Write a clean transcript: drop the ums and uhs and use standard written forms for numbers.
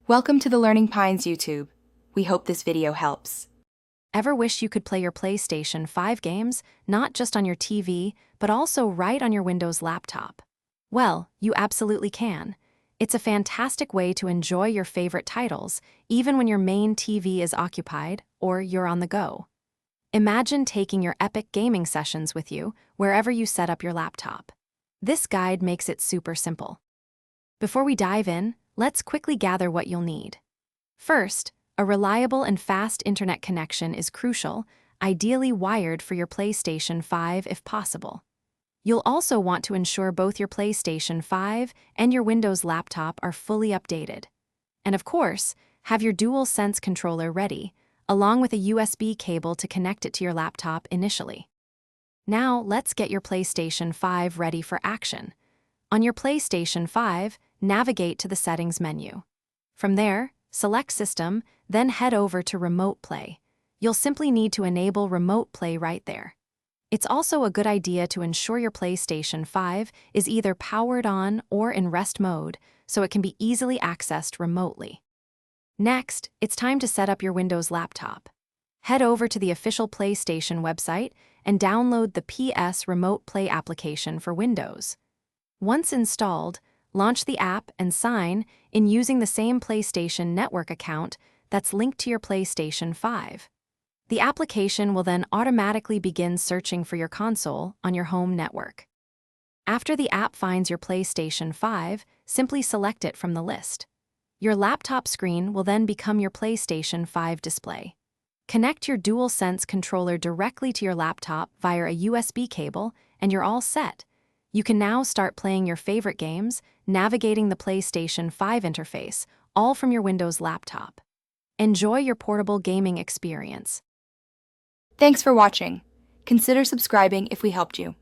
Welcome to the Learning Pines YouTube. We hope this video helps. Ever wish you could play your PlayStation 5 games, not just on your TV, but also right on your Windows laptop? Well, you absolutely can. It's a fantastic way to enjoy your favorite titles, even when your main TV is occupied or you're on the go. Imagine taking your epic gaming sessions with you wherever you set up your laptop. This guide makes it super simple. Before we dive in, let's quickly gather what you'll need. First, a reliable and fast internet connection is crucial, ideally wired for your PlayStation 5 if possible. You'll also want to ensure both your PlayStation 5 and your Windows laptop are fully updated. And of course, have your DualSense controller ready, along with a USB cable to connect it to your laptop initially. Now, let's get your PlayStation 5 ready for action. On your PlayStation 5, navigate to the Settings menu. From there, select System, then head over to Remote Play. You'll simply need to enable Remote Play right there. It's also a good idea to ensure your PlayStation 5 is either powered on or in rest mode, so it can be easily accessed remotely. Next, it's time to set up your Windows laptop. Head over to the official PlayStation website and download the PS Remote Play application for Windows. Once installed, launch the app and sign in using the same PlayStation Network account that's linked to your PlayStation 5. The application will then automatically begin searching for your console on your home network. After the app finds your PlayStation 5, simply select it from the list. Your laptop screen will then become your PlayStation 5 display. Connect your DualSense controller directly to your laptop via a USB cable, and you're all set. You can now start playing your favorite games, navigating the PlayStation 5 interface, all from your Windows laptop. Enjoy your portable gaming experience. Thanks for watching. Consider subscribing if we helped you.